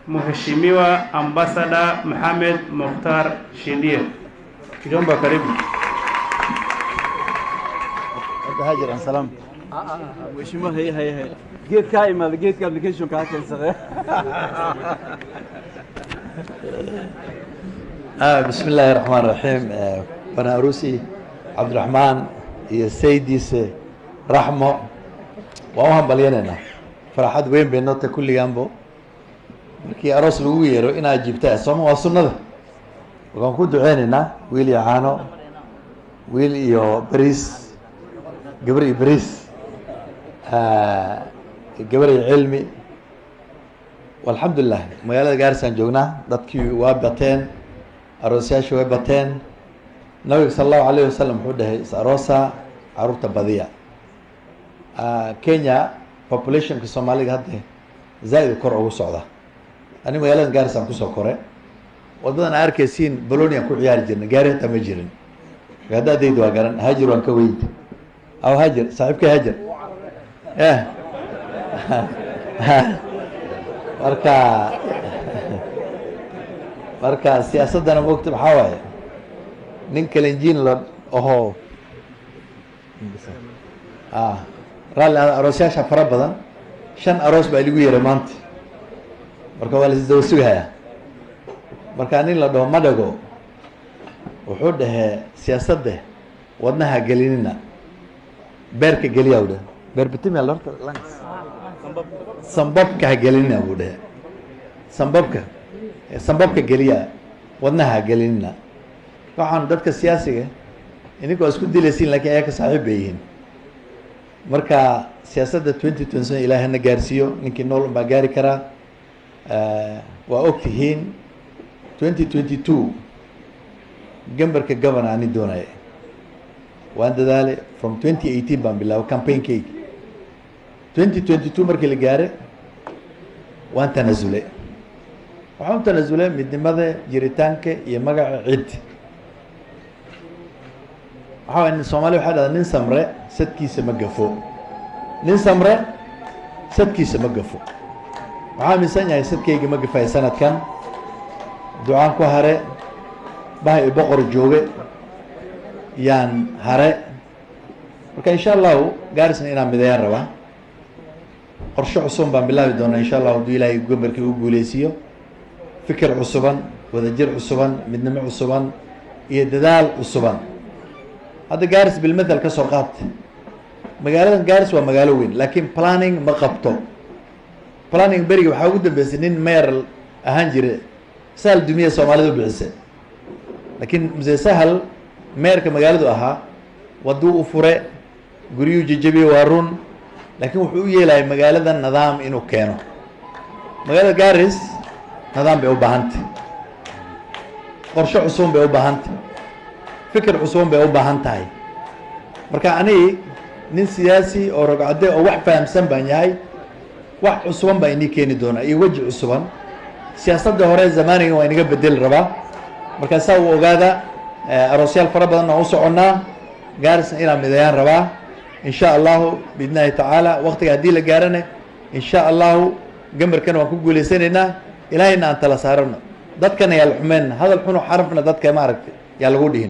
Mheshimiwa Ambassador Mohamed Mokhtar Shindie. Kijomba karibu. هاجر سلام Mheshimiwa هي جيت كايمة جيت application كاكل صغير بسم الله الرحمن الرحيم أنا روسي عبد الرحمن يا سيدي رحمه وهم بلياننا فرحت وين بينات كل جنبه كي أرس لويرو إن جبتها سما وصلنا وكان كود عيننا ويلي عانو ويلي يو بريس جبري بريس جبري علمي والحمد لله مجال جارسان جونا دتكي وابتين أروسياش وابتين النبي صلى الله عليه وسلم حده أروسا عروت بديع كينيا population كسومالي هذا زائد كرة وصعدة أنا مجال جارسان كسو كرة وضدنا أركيسين بولونيا كل عيار جن جاره تمجرين هذا ديدوا جرن هاجر وانكويد أو هاجر صاحبك هاجر marka siyaasadana moogtay waxa waaye ninka lenjin la oho raali aroosyaasha fara badan 5 aroos baa lagu yeeray maanta marka waa la isdaba sugayaa marka nin la dhaho madago wuxuu dhahay siyaasadda wadnaha gelinina beerka geliyawda beer bitim yaa lorta langs sambabka gelinina buu dhahay sambabka geliya wadnaha gelinina waxaan dadka siyaasiga ininka isku dilaysiin laakiin ay ka saaxiib yihiin marka siyaasadda 2020 ilaahana gaarsiyo ninkii nool ma gaari kara waa ogtihiin 2022 gambarka governor ani doonay waan dadaalay from 2018 baan bilaabay campaign-kayga 2022 markii la gaaray waan tanasulay waxaan tanasulay midnimada jiritaanka iyo magaca cid waxaan Soomaali waxa dhahdaa nin samre sadkiisa ma gafo nin samre sadkiisa ma gafo waxaan misan yahay sadkayga ma gafay sanadkan ducaan ku hare bahay boqor jooge yaan hare marka insha Allah gaarisna inaan midayaan rabaa qorshe cusub baan bilaabi doonaa insha Allah hadii Ilaahay gobolkii uu guuleysiyo fikir cusuban wadajir cusuban midnimo cusuban iyo dadaal cusuban hadda gaaris bil midal ka soo qaatay magaaladan gaaris waa magaalo weyn laakiin planning ma qabto planning bariga waxa ugu dambeysay nin mayor ahaan jiray sahal dumiya Soomaalidu bixisay laakiin muse sahal mayorka magaaladu ahaa waduu u fure guriyu jijibi waa run laakiin wuxuu u yeelay magaalada nidaam inuu keeno magaalada gaaris nidaam bay u baahantay qorshe cusub bay u baahantay fikir cusub bay u baahan tahay marka ani nin siyaasi oo ragcade oo wax fahamsan baan yahay wax cusub baa inii keeni doona iyo waji cusuban siyaasadda hore zamaniga waa inaga bedel rabaa marka saa uu ogaada aroosyal fara badan oo soconnaa gaarisna inaan midayaan rabaa إن شاء الله بإذن الله تعالى وقت هدي لجارنا إن شاء الله جمر كانوا كوجو لسننا إلى أن أنت لسهرنا ضد كان يا الحمن هذا الحنو حرفنا ضد كما عرفت يا الغودين